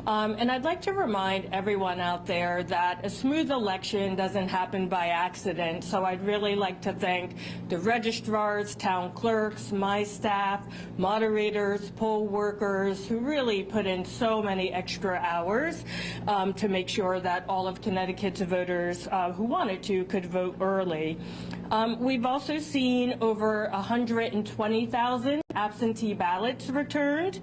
And I'd like to remind everyone out there that a smooth election doesn't happen by accident. So I'd really like to thank the registrars, town clerks, my staff, moderators, poll workers, who really put in so many extra hours to make sure that all of Connecticut's voters who wanted to could vote early. We've also seen over 120,000 absentee ballots returned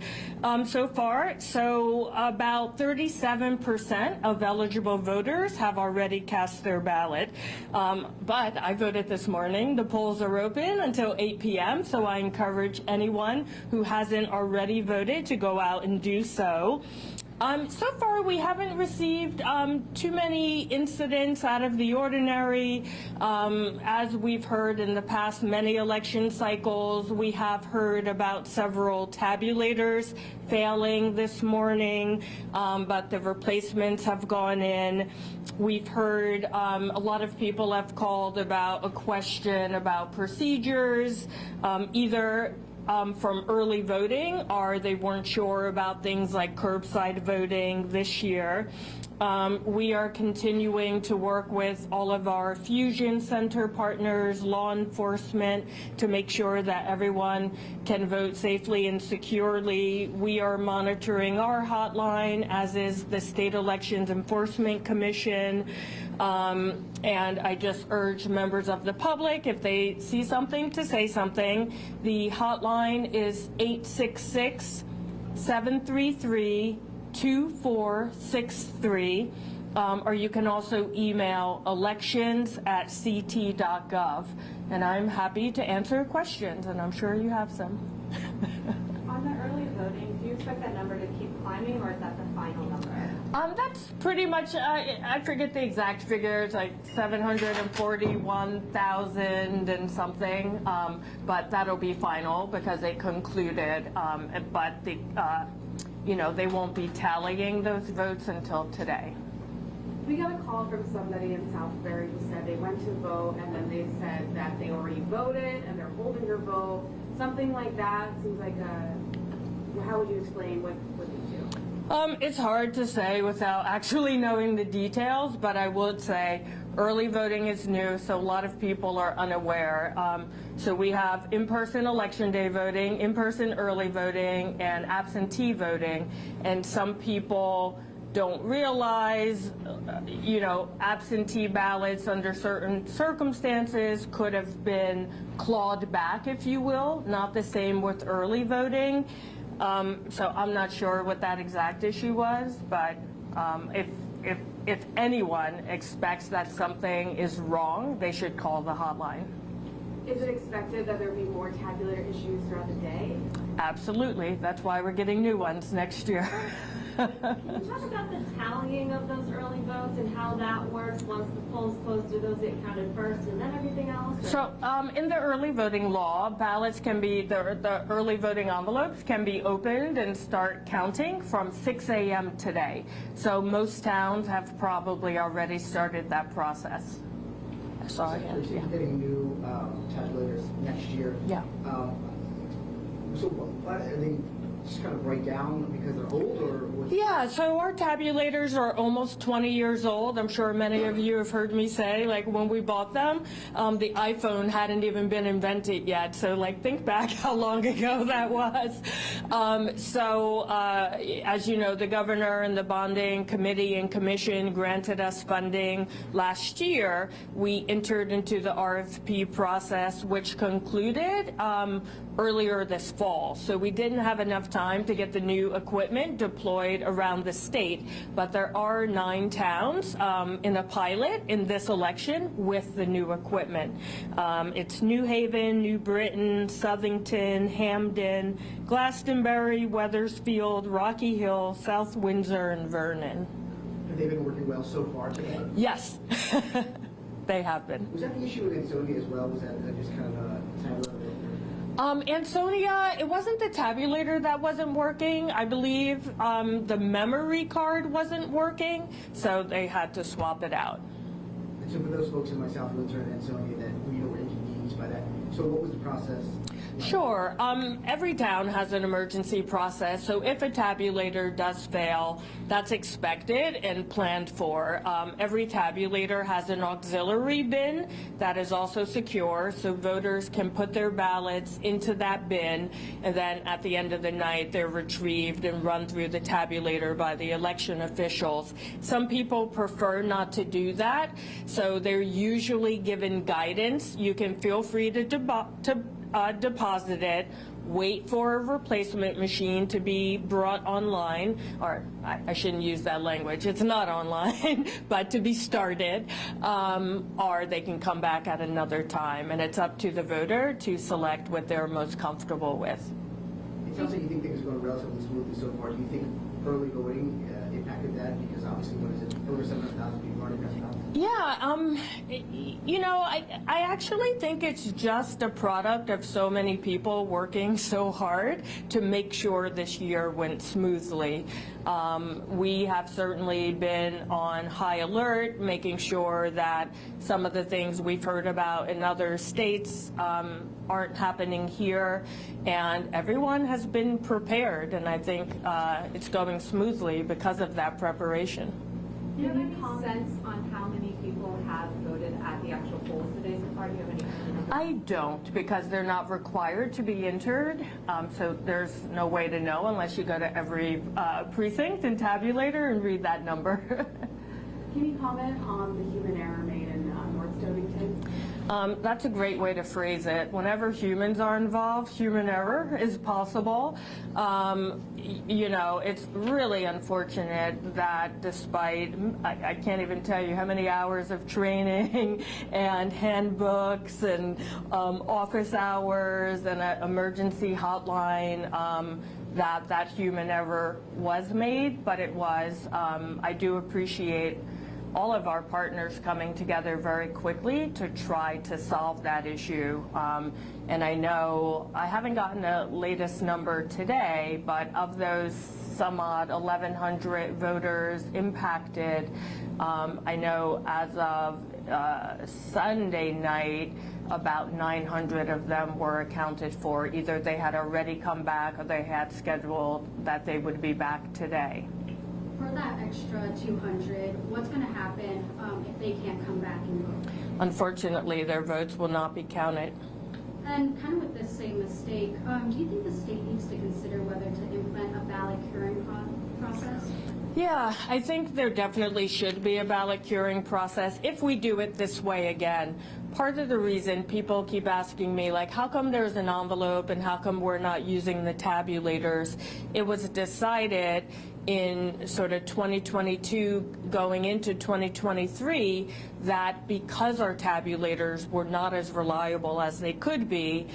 so far. So about 37% of eligible voters have already cast their ballot. But I voted this morning. The polls are open until 8 p.m. So I encourage anyone who hasn't already voted to go out and do so. So far, we haven't received too many incidents out of the ordinary. As we've heard in the past many election cycles, we have heard about several tabulators failing this morning, but the replacements have gone in. We've heard a lot of people have called about a question about procedures, either from early voting, or they weren't sure about things like curbside voting this year. We are continuing to work with all of our Fusion Center partners, law enforcement, to make sure that everyone can vote safely and securely. We are monitoring our hotline, as is the State Elections Enforcement Commission. And I just urge members of the public, if they see something, to say something. The hotline is 866-733-2463. Or you can also email elections@ct.gov. And I'm happy to answer questions, and I'm sure you have some. On the early voting, do you expect that number to keep climbing, or is that the final number? That's pretty much, I forget the exact figures, like 741,000 and something, but that'll be final because it concluded, but the, they won't be tallying those votes until today. We got a call from somebody in Southbury who said they went to vote and then they said that they already voted and they're holding their vote. Something like that seems like how would you explain what they do? It's hard to say without actually knowing the details, but I would say early voting is new, so a lot of people are unaware. So we have in-person election day voting, in-person early voting, and absentee voting, and some people don't realize, absentee ballots under certain circumstances could have been clawed back, if you will, not the same with early voting. So I'm not sure what that exact issue was, but if anyone expects that something is wrong, they should call the hotline. Is it expected that there will be more tabular issues throughout the day? Absolutely. That's why we're getting new ones next year. Can you talk about the tallying of those early votes and how that works once the polls close? Do those get counted first and then everything else? Or? So in the early voting law, ballots can be, the early voting envelopes can be opened and start counting from 6 a.m. today. So most towns have probably already started that process. Sorry. So you're getting new tabulators next year. Yeah. So why are they just kind of write down because they're old, or what's... Yeah, so our tabulators are almost 20 years old. I'm sure many of you have heard me say, like, when we bought them, the iPhone hadn't even been invented yet. So, like, think back how long ago that was. As you know, the governor and the bonding committee and commission granted us funding last year. We entered into the RFP process, which concluded earlier this fall. So we didn't have enough time to get the new equipment deployed around the state, but there are 9 towns in a pilot in this election with the new equipment. It's New Haven, New Britain, Southington, Hamden, Glastonbury, Wethersfield, Rocky Hill, South Windsor, and Vernon. Have they been working well so far today? Yes, they have been. Was that the issue with Ansonia as well? Was that just kind of a tabulator? Ansonia, it wasn't the tabulator that wasn't working. I believe the memory card wasn't working, so they had to swap it out. And so for those folks in my South Windsor and Ansonia that were inconvenienced by that, so what was the process? Sure. Every town has an emergency process, so if a tabulator does fail, that's expected and planned for. Every tabulator has an auxiliary bin that is also secure, so voters can put their ballots into that bin, and then at the end of the night, they're retrieved and run through the tabulator by the election officials. Some people prefer not to do that, so they're usually given guidance. You can feel free to deposit it, wait for a replacement machine to be brought online, or I shouldn't use that language, it's not online, but to be started, or they can come back at another time, and it's up to the voter to select what they're most comfortable with. It sounds like you think things are going relatively smoothly so far. Do you think early voting impacted that? Because obviously, what is it, over 700,000 people already passed out? Yeah, you know, I actually think it's just a product of so many people working so hard to make sure this year went smoothly. We have certainly been on high alert, making sure that some of the things we've heard about in other states aren't happening here, and everyone has been prepared, and I think it's going smoothly because of that preparation. Do you have any sense on how many people have voted at the actual polls today so far? Do you have any numbers? I don't, because they're not required to be entered, so there's no way to know unless you go to every precinct and tabulator and read that number. Can you comment on the human error made in North Stonington? That's a great way to phrase it. Whenever humans are involved, human error is possible. You know, it's really unfortunate that despite, I can't even tell you how many hours of training and handbooks and office hours and an emergency hotline, that human error was made, but it was. I do appreciate all of our partners coming together very quickly to try to solve that issue. And I know, I haven't gotten the latest number today, but of those some odd 1,100 voters impacted, I know as of Sunday night, about 900 of them were accounted for. Either they had already come back or they had scheduled that they would be back today. For that extra 200, what's going to happen if they can't come back and vote? Unfortunately, their votes will not be counted. And kind of with this same mistake, do you think the state needs to consider whether to implement a ballot curing process? Yeah, I think there definitely should be a ballot curing process if we do it this way again. Part of the reason people keep asking me, like, how come there's an envelope and how come we're not using the tabulators? It was decided in sort of 2022 going into 2023 that because our tabulators were not as reliable as they could be,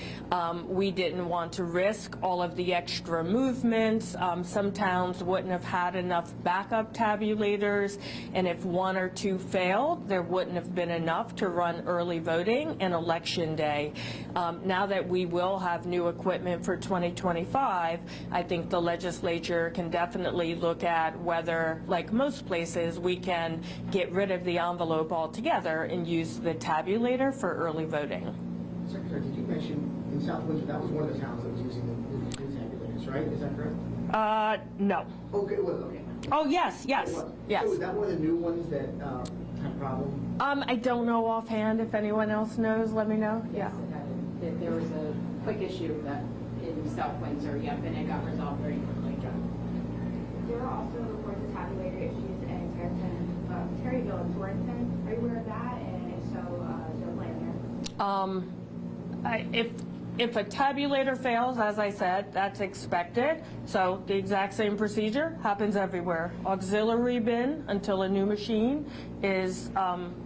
we didn't want to risk all of the extra movements. Some towns wouldn't have had enough backup tabulators, and if one or two failed, there wouldn't have been enough to run early voting and election day. Now that we will have new equipment for 2025, I think the legislature can definitely look at whether, like most places, we can get rid of the envelope altogether and use the tabulator for early voting. Secretary, did you mention in South Windsor, that was one of the towns that was using the tabulators, right? Is that correct? No. Okay, it was, okay. Oh, yes, yes, It was. yes. So is that one of the new ones that had a problem? I don't know offhand. If anyone else knows, let me know. Yes, it had. There was a quick issue that in South Windsor, and it got resolved very quickly. There are also reports of tabulator issues in Terryville and Torrington. Are you aware of that? And if so, is there a plan there? If a tabulator fails, as I said, that's expected. So the exact same procedure happens everywhere. Auxiliary bin until a new machine is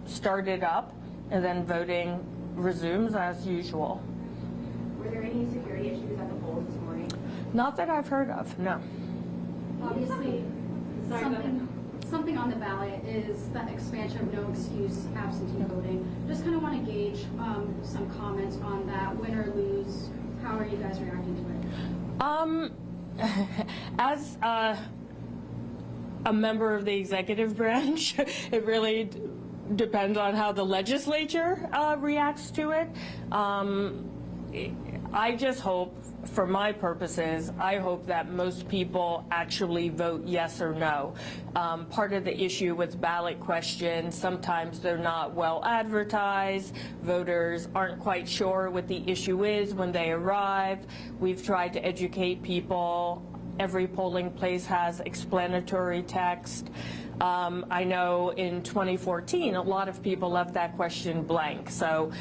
started up, and then voting resumes as usual. Were there any security issues at the polls this morning? Not that I've heard of, no. Obviously, something on the ballot is that expansion of no excuse absentee voting. Just kind of want to gauge some comments on that, win or lose. How are you guys reacting to it? As a member of the executive branch, it really depends on how the legislature reacts to it. I just hope, for my purposes, I hope that most people actually vote yes or no. Part of the issue with ballot questions, sometimes they're not well advertised. Voters aren't quite sure what the issue is when they arrive. We've tried to educate people. Every polling place has explanatory text. I know in 2014, a lot of people left that question blank. So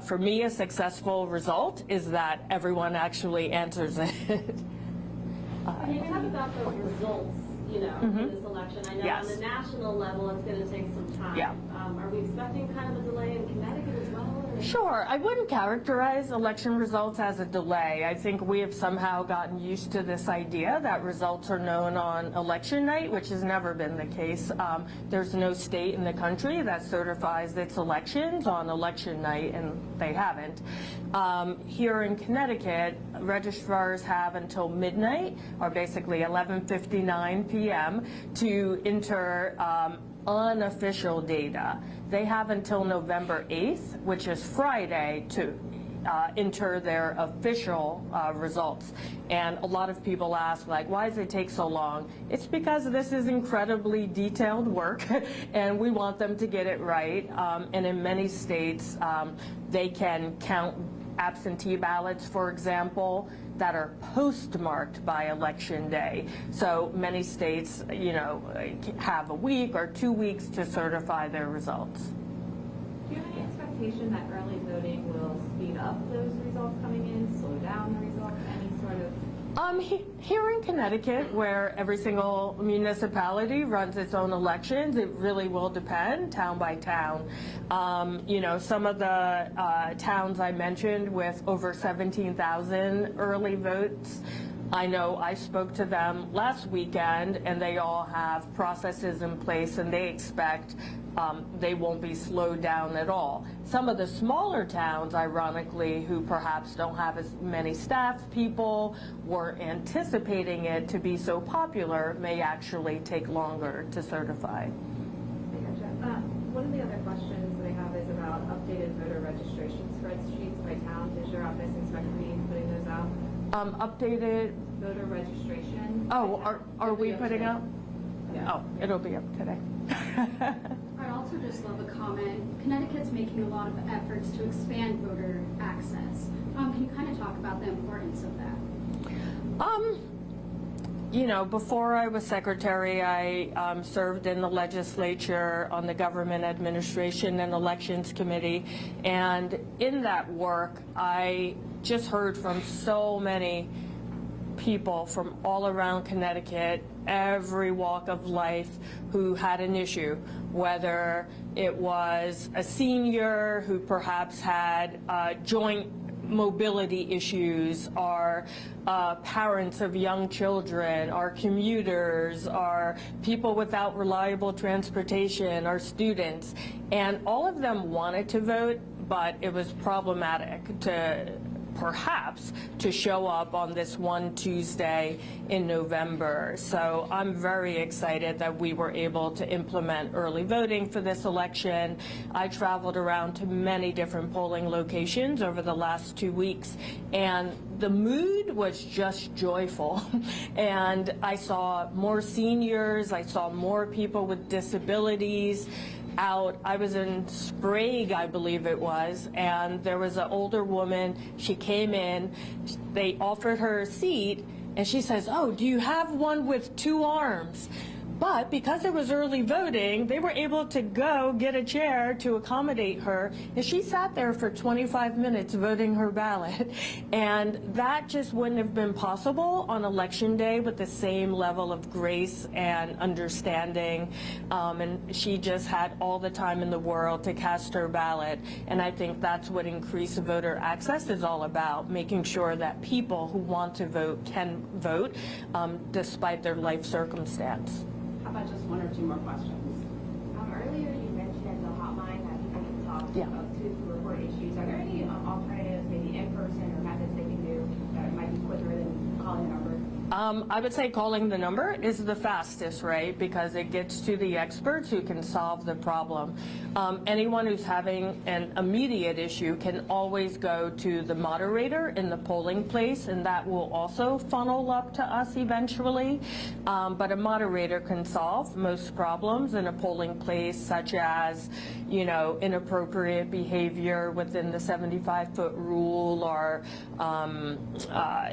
for me, a successful result is that everyone actually answers it. Can you talk about the results, in this election? I know Yes. on the national level, it's going to take some time. Yeah. Are we expecting kind of a delay in Connecticut as well? Or? Sure. I wouldn't characterize election results as a delay. I think we have somehow gotten used to this idea that results are known on election night, which has never been the case. There's no state in the country that certifies its elections on election night, and they haven't. Here in Connecticut, registrars have until midnight, or basically 11:59 p.m., to enter unofficial data. They have until November 8th, which is Friday, to enter their official results. And a lot of people ask, like, why does it take so long? It's because this is incredibly detailed work, and we want them to get it right. And in many states, they can count absentee ballots, for example, that are postmarked by election day. So many states, have a week or 2 weeks to certify their results. Do you have any expectation that early voting will speed up those results coming in, slow down the results, any sort of? Here in Connecticut, where every single municipality runs its own elections, it really will depend town by town. Some of the towns I mentioned with over 17,000 early votes, I know I spoke to them last weekend, and they all have processes in place, and they expect they won't be slowed down at all. Some of the smaller towns, ironically, who perhaps don't have as many staff people or anticipating it to be so popular, may actually take longer to certify. One of the other questions that I have is about updated voter registration spreadsheets by town. Does your office expect to be putting those out? Updated. Voter registration. Oh, are we putting up? Yeah. Oh, it'll be up today. I'd also just love a comment. Connecticut's making a lot of efforts to expand voter access. Can you kind of talk about the importance of that? Before I was secretary, I served in the legislature on the Government Administration and Elections Committee, and in that work, I just heard from so many people from all around Connecticut, every walk of life, who had an issue, whether it was a senior who perhaps had joint mobility issues, or parents of young children, or commuters, or people without reliable transportation, or students. And all of them wanted to vote, but it was problematic to show up on this one Tuesday in November. So I'm very excited that we were able to implement early voting for this election. I traveled around to many different polling locations over the last 2 weeks, and the mood was just joyful. And I saw more seniors, I saw more people with disabilities out. I was in Sprague, I believe it was, and there was an older woman. She came in, they offered her a seat, and she says, "Oh, do you have one with 2 arms?" But because it was early voting, they were able to go get a chair to accommodate her, and she sat there for 25 minutes voting her ballot. And that just wouldn't have been possible on election day with the same level of grace and understanding. And she just had all the time in the world to cast her ballot. And I think that's what increased voter access is all about, making sure that people who want to vote can vote despite their life circumstance. How about just 1 or 2 more questions? Earlier you mentioned the hotline that people can talk Yeah. to report issues. Are there any alternatives, maybe in person or methods they can do that might be quicker than calling a number? I would say calling the number is the fastest, right? Because it gets to the experts who can solve the problem. Anyone who's having an immediate issue can always go to the moderator in the polling place, and that will also funnel up to us eventually. But a moderator can solve most problems in a polling place, such as, you know, inappropriate behavior within the 75-foot rule, or,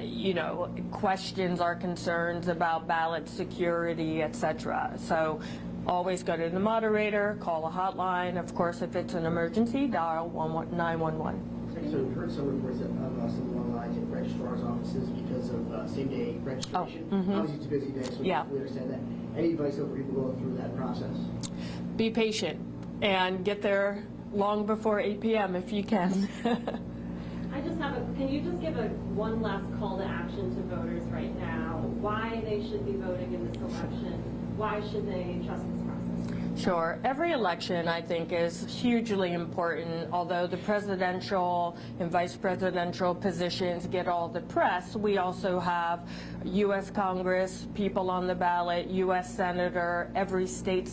you know, questions or concerns about ballot security, etc. So always go to the moderator, call a hotline. Of course, if it's an emergency, dial 911. So we've heard some reports of some long lines at registrar's offices because of same-day registration. Obviously, it's a busy day, so we understand that. Any advice for people going through that process? Be patient and get there long before 8 p.m. if you can. I just have can you just give one last call to action to voters right now? Why they should be voting in this election? Why should they trust this process? Sure. Every election, I think, is hugely important. Although the presidential and vice presidential positions get all the press, we also have U.S. Congress, people on the ballot, U.S. Senator, every state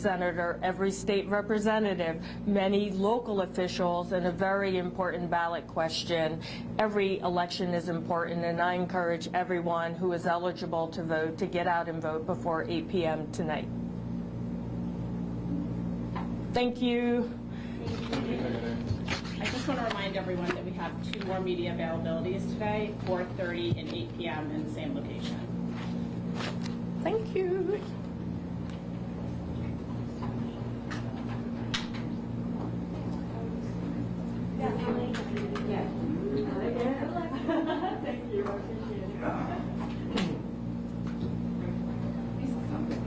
representative, many local officials, and a very important ballot question. Every election is important, and I encourage everyone who is eligible to vote to get out and vote before 8 p.m. tonight. Thank you. I just want to remind everyone that we have 2 more media availabilities today, 4:30 and 8 p.m. in the same location. Thank you. Thank you. I appreciate it.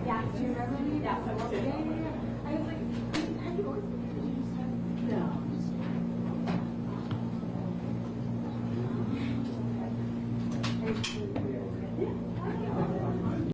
Yeah, do you remember me? Yes, I will. I was like, have you always